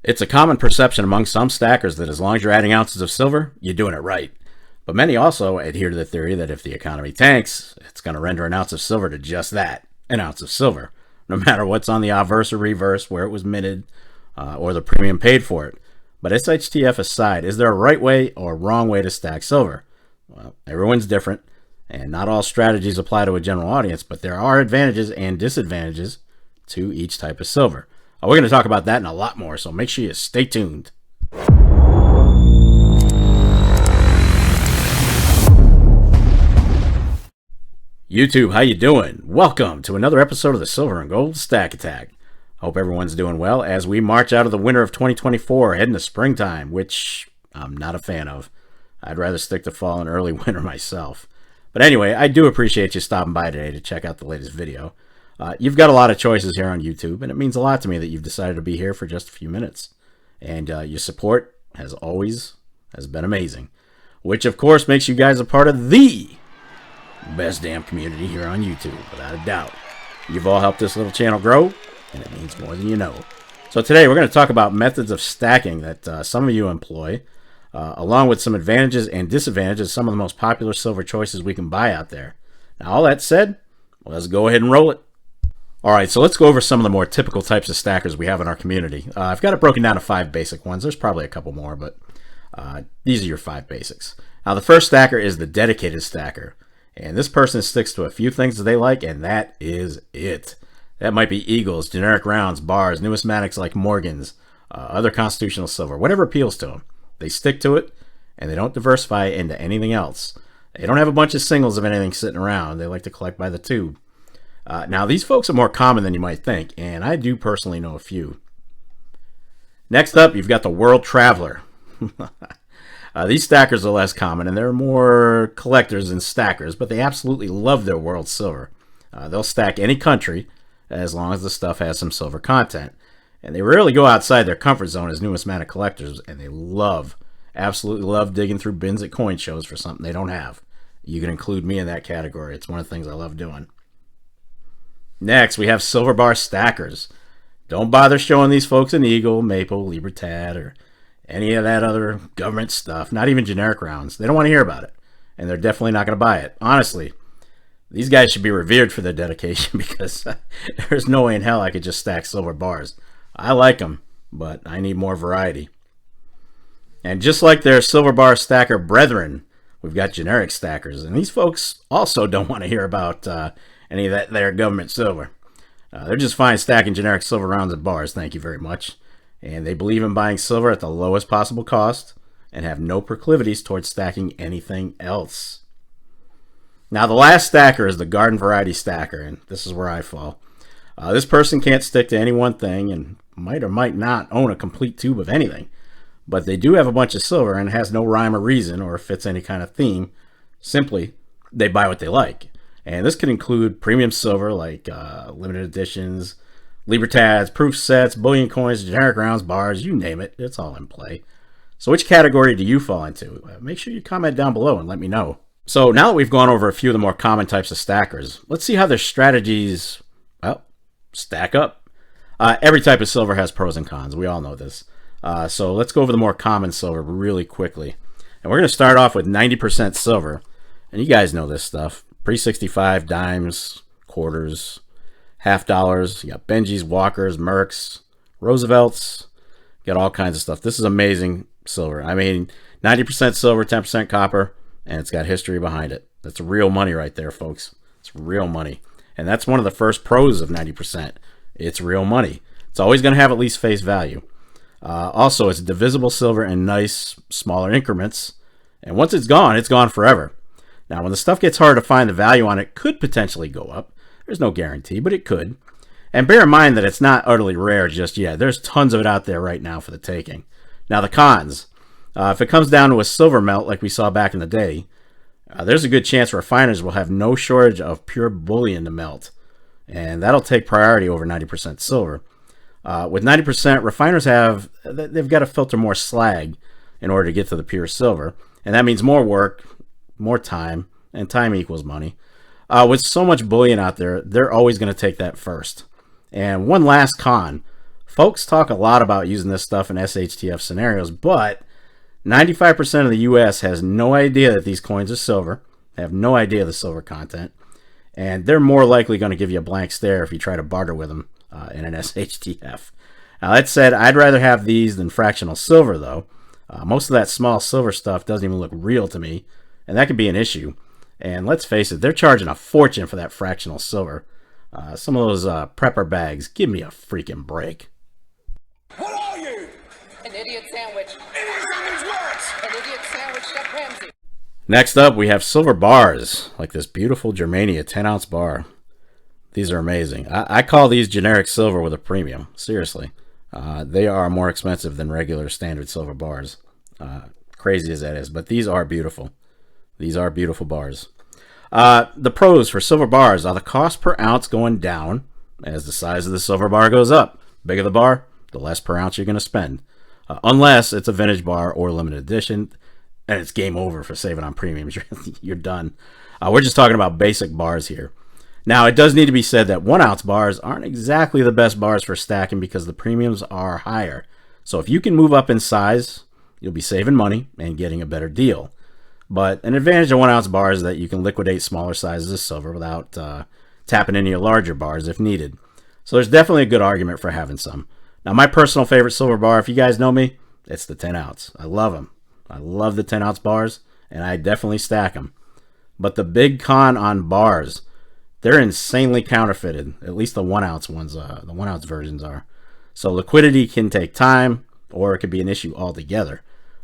It's a common perception among some stackers that as long as you're adding ounces of silver, you're doing it right. But many also adhere to the theory that if the economy tanks, it's going to render an ounce of silver to just that, an ounce of silver, no matter what's on the obverse or reverse, where it was minted, or the premium paid for it. But SHTF aside, is there a right way or wrong way to stack silver? Well, everyone's different, and not all strategies apply to a general audience, but there are advantages and disadvantages to each type of silver. We're going to talk about that and a lot more, so make sure you stay tuned. YouTube, how you doing? Welcome to another episode of the Silver and Gold Stack Attack. Hope everyone's doing well as we march out of the winter of 2024, heading to springtime, which I'm not a fan of. I'd rather stick to fall and early winter myself. But anyway, I do appreciate you stopping by today to check out the latest video. You've got a lot of choices here on YouTube, and it means a lot to me that you've decided to be here for just a few minutes. And your support, as always, has been amazing. Which, of course, makes you guys a part of the best damn community here on YouTube, without a doubt. You've all helped this little channel grow, and it means more than you know. So today, we're going to talk about methods of stacking that some of you employ, along with some advantages and disadvantages of some of the most popular silver choices we can buy out there. Now, all that said, let's go ahead and roll it. Alright, so let's go over some of the more typical types of stackers we have in our community. I've got it broken down to 5 basic ones. There's probably a couple more, but these are your 5 basics. Now, the first stacker is the dedicated stacker. And this person sticks to a few things that they like, and that is it. That might be eagles, generic rounds, bars, numismatics like Morgans, other constitutional silver, whatever appeals to them. They stick to it, and they don't diversify into anything else. They don't have a bunch of singles of anything sitting around. They like to collect by the tube. Now, these folks are more common than you might think, and I do personally know a few. Next up, you've got the World Traveler. These stackers are less common, and they're more collectors than stackers, but they absolutely love their world silver. They'll stack any country as long as the stuff has some silver content. And they rarely go outside their comfort zone as numismatic collectors, and they absolutely love digging through bins at coin shows for something they don't have. You can include me in that category. It's one of the things I love doing. Next, we have silver bar stackers. Don't bother showing these folks an eagle, maple, libertad, or any of that other government stuff. Not even generic rounds. They don't want to hear about it, and they're definitely not going to buy it. Honestly, these guys should be revered for their dedication because there's no way in hell I could just stack silver bars. I like them, but I need more variety. And just like their silver bar stacker brethren, we've got generic stackers, and these folks also don't want to hear about any of that there government silver. They're just fine stacking generic silver rounds at bars, thank you very much. And they believe in buying silver at the lowest possible cost and have no proclivities towards stacking anything else. Now, the last stacker is the garden variety stacker, and this is where I fall. This person can't stick to any one thing and might or might not own a complete tube of anything, but they do have a bunch of silver and it has no rhyme or reason or fits any kind of theme. Simply, they buy what they like. And this could include premium silver like limited editions, libertads, proof sets, bullion coins, generic rounds, bars, you name it. It's all in play. So which category do you fall into? Make sure you comment down below and let me know. So now that we've gone over a few of the more common types of stackers, let's see how their strategies, well, stack up. Every type of silver has pros and cons. We all know this. So let's go over the more common silver really quickly. And we're going to start off with 90% silver. And you guys know this stuff. Pre-65 dimes, quarters, half dollars. You got Benjis, Walkers, Mercs, Roosevelts. You got all kinds of stuff. This is amazing silver. I mean, 90% silver, 10% copper, and it's got history behind it. That's real money right there, folks. It's real money. And that's one of the first pros of 90%. It's real money. It's always going to have at least face value. Also, it's divisible silver in nice, smaller increments. And once it's gone forever. Now, when the stuff gets hard to find, the value on it could potentially go up. There's no guarantee, but it could. And bear in mind that it's not utterly rare just yet. There's tons of it out there right now for the taking. Now, the cons. If it comes down to a silver melt like we saw back in the day, there's a good chance refiners will have no shortage of pure bullion to melt. And that'll take priority over 90% silver. With 90%, refiners they've got to filter more slag in order to get to the pure silver. And that means more work, more time, and time equals money. With so much bullion out there, they're always going to take that first. And one last con. Folks talk a lot about using this stuff in SHTF scenarios, but 95% of the US has no idea that these coins are silver. They have no idea of the silver content. And they're more likely going to give you a blank stare if you try to barter with them in an SHTF. Now, that said, I'd rather have these than fractional silver, though. Most of that small silver stuff doesn't even look real to me, and that could be an issue. And let's face it, they're charging a fortune for that fractional silver. Some of those prepper bags, give me a freaking break. What are you? An idiot sandwich. Idiot sandwich what? An idiot sandwich, Chef Ramsay. Next up, we have silver bars, like this beautiful Germania 10-ounce bar. These are amazing. I call these generic silver with a premium. Seriously. They are more expensive than regular standard silver bars. Crazy as that is, but these are beautiful. These are beautiful bars. The pros for silver bars are the cost per ounce going down as the size of the silver bar goes up. Bigger the bar, the less per ounce you're going to spend. Unless it's a vintage bar or limited edition, and it's game over for saving on premiums. You're done. We're just talking about basic bars here. Now, it does need to be said that 1-ounce bars aren't exactly the best bars for stacking because the premiums are higher. So if you can move up in size, you'll be saving money and getting a better deal. But an advantage of 1-ounce bars is that you can liquidate smaller sizes of silver without tapping into your larger bars if needed. So there's definitely a good argument for having some. Now, my personal favorite silver bar, if you guys know me, it's the 10-ounce. I love them. I love the 10-ounce bars, and I definitely stack them. But the big con on bars, they're insanely counterfeited. At least the 1-ounce ones, the 1-ounce versions are. So liquidity can take time, or it could be an issue altogether.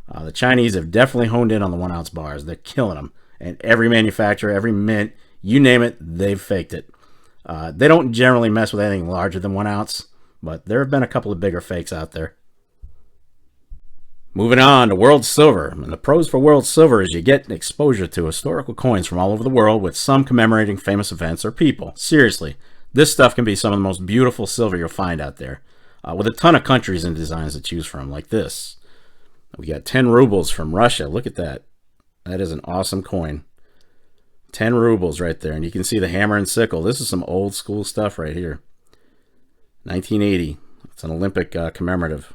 The Chinese have definitely honed in on the 1-ounce bars. They're killing them. And every manufacturer, every mint, you name it, they've faked it. They don't generally mess with anything larger than 1 ounce, but there have been a couple of bigger fakes out there. Moving on to World Silver. And the pros for World Silver is you get exposure to historical coins from all over the world with some commemorating famous events or people. Seriously, this stuff can be some of the most beautiful silver you'll find out there, with a ton of countries and designs to choose from, like this. We got 10 rubles from Russia. Look at that. That is an awesome coin. 10 rubles right there. And you can see the hammer and sickle. This is some old school stuff right here. 1980. It's an Olympic commemorative.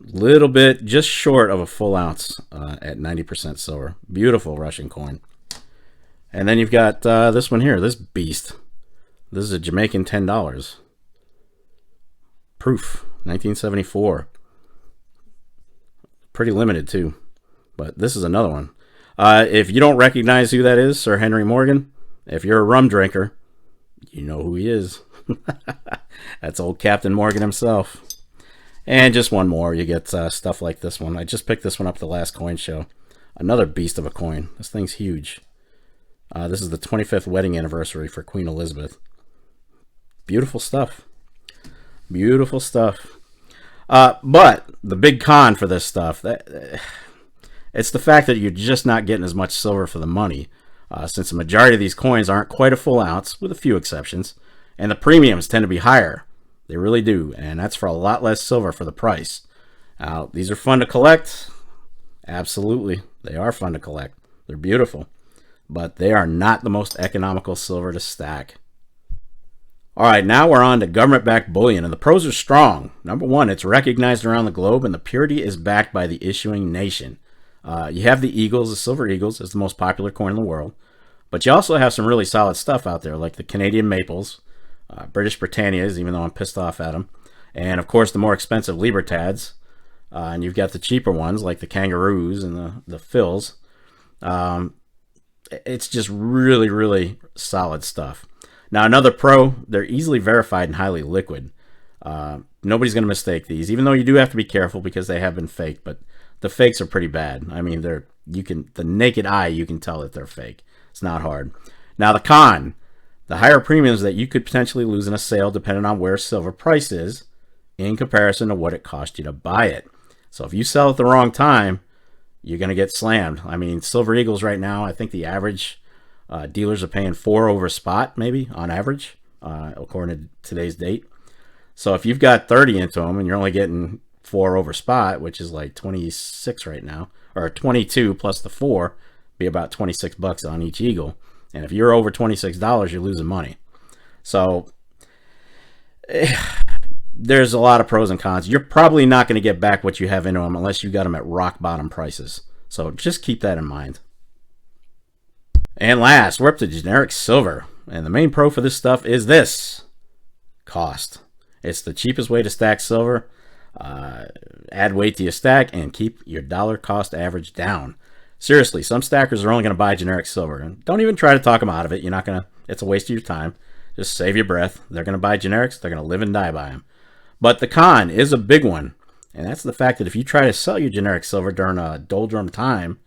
Little bit just short of a full ounce at 90% silver. Beautiful Russian coin. And then you've got this one here, this beast. This is a Jamaican $10. Proof, 1974. Pretty limited too. But this is another one. If you don't recognize who that is, Sir Henry Morgan, if you're a rum drinker, you know who he is. That's old Captain Morgan himself. And just one more, you get stuff like this one. I just picked this one up at the last coin show. Another beast of a coin. This thing's huge. This is the 25th wedding anniversary for Queen Elizabeth. Beautiful stuff. Beautiful stuff. But the big con for this stuff, it's the fact that you're just not getting as much silver for the money, since the majority of these coins aren't quite a full ounce, with a few exceptions, and the premiums tend to be higher. They really do, and that's for a lot less silver for the price. Now, these are fun to collect. Absolutely, they are fun to collect. They're beautiful, but they are not the most economical silver to stack. All right, now we're on to government-backed bullion, and the pros are strong. Number one, it's recognized around the globe, and the purity is backed by the issuing nation. You have the Eagles, the Silver Eagles, is the most popular coin in the world, but you also have some really solid stuff out there, like the Canadian Maples, British Britannias, even though I'm pissed off at them, and of course the more expensive Libertads, and you've got the cheaper ones like the Kangaroos and the Phils. It's just really, really solid stuff. Now, another pro, they're easily verified and highly liquid. Nobody's going to mistake these, even though you do have to be careful because they have been faked, but the fakes are pretty bad. I mean, the naked eye, you can tell that they're fake. It's not hard. Now, the con, the higher premiums that you could potentially lose in a sale depending on where silver price is in comparison to what it cost you to buy it. So if you sell at the wrong time, you're going to get slammed. I mean, Silver Eagles right now, I think the average dealers are paying 4 over spot, maybe, on average, according to today's date. So if you've got 30 into them and you're only getting 4 over spot, which is like 26 right now, or 22 plus the 4, be about 26 bucks on each eagle. And if you're over $26, you're losing money. So there's a lot of pros and cons. You're probably not going to get back what you have into them unless you got them at rock bottom prices. So just keep that in mind. And last, we're up to generic silver. And the main pro for this stuff is this: cost. It's the cheapest way to stack silver. Add weight to your stack and keep your dollar cost average down. Seriously, some stackers are only going to buy generic silver. And don't even try to talk them out of it. You're not going to, it's a waste of your time. Just save your breath. They're going to buy generics. They're going to live and die by them. But the con is a big one. And that's the fact that if you try to sell your generic silver during a doldrum time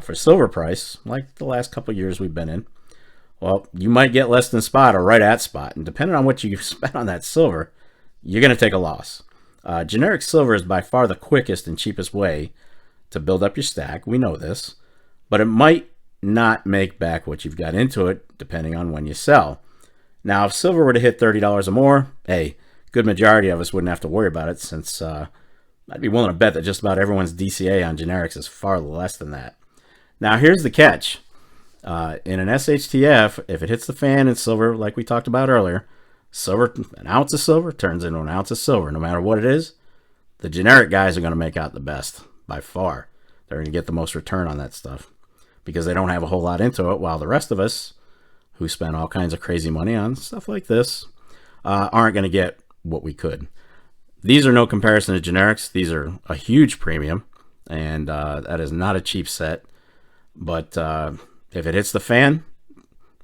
for silver price, like the last couple of years we've been in, well, you might get less than spot or right at spot. And depending on what you spent on that silver, you're going to take a loss. Generic silver is by far the quickest and cheapest way to build up your stack. We know this. But it might not make back what you've got into it, depending on when you sell. Now, if silver were to hit $30 or more, hey, good majority of us wouldn't have to worry about it, since I'd be willing to bet that just about everyone's DCA on generics is far less than that. Now, here's the catch. In an SHTF, if it hits the fan in silver, like we talked about earlier, silver, an ounce of silver turns into an ounce of silver. No matter what it is, the generic guys are going to make out the best, by far. They're going to get the most return on that stuff because they don't have a whole lot into it, while the rest of us, who spend all kinds of crazy money on stuff like this, aren't going to get what we could. These are no comparison to generics. These are a huge premium, and that is not a cheap set. But if it hits the fan,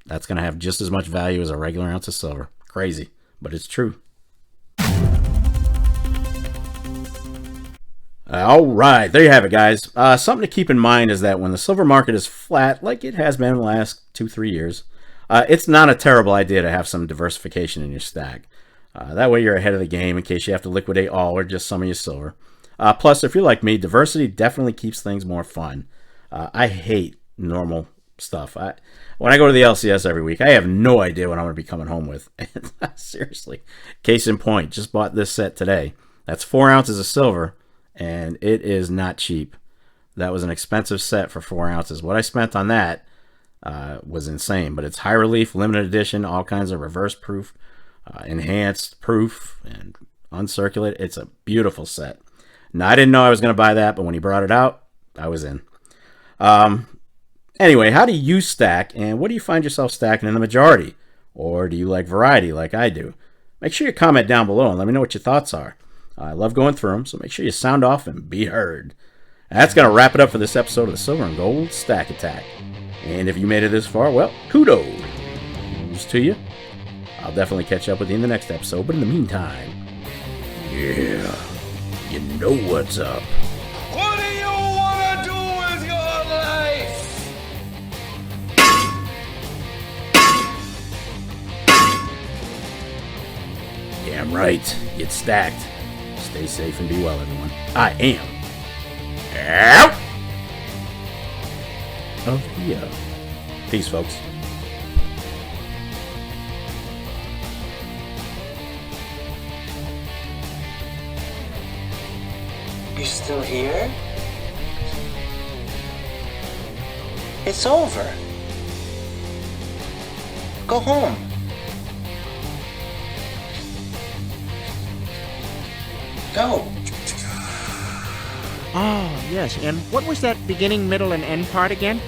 that's going to have just as much value as a regular ounce of silver. Crazy, but it's true. All right, there you have it, guys. Something to keep in mind is that when the silver market is flat, like it has been in the last 2-3 years, it's not a terrible idea to have some diversification in your stack. That way you're ahead of the game in case you have to liquidate all or just some of your silver. Plus, if you're like me, diversity definitely keeps things more fun. I hate normal stuff. When I go to the LCS every week, I have no idea what I'm going to be coming home with. Seriously. Case in point, just bought this set today. That's 4 ounces of silver, and it is not cheap. That was an expensive set for 4 ounces. What I spent on that was insane, but it's high relief, limited edition, all kinds of reverse proof, enhanced proof, and uncirculated. It's a beautiful set. Now, I didn't know I was going to buy that, but when he brought it out, I was in. Anyway, how do you stack, and what do you find yourself stacking in the majority? Or do you like variety like I do? Make sure you comment down below and let me know what your thoughts are. I love going through them, so make sure you sound off and be heard. And that's going to wrap it up for this episode of the Silver and Gold Stack Attack. And if you made it this far, well, kudos to you. I'll definitely catch up with you in the next episode, but in the meantime, yeah, you know what's up. What do you want to do with your life? Damn right, get stacked. Stay safe and be well, everyone. I am out of here. Peace, folks. You still here? It's over. Go home. Go. Oh, yes. And what was that beginning, middle, and end part again?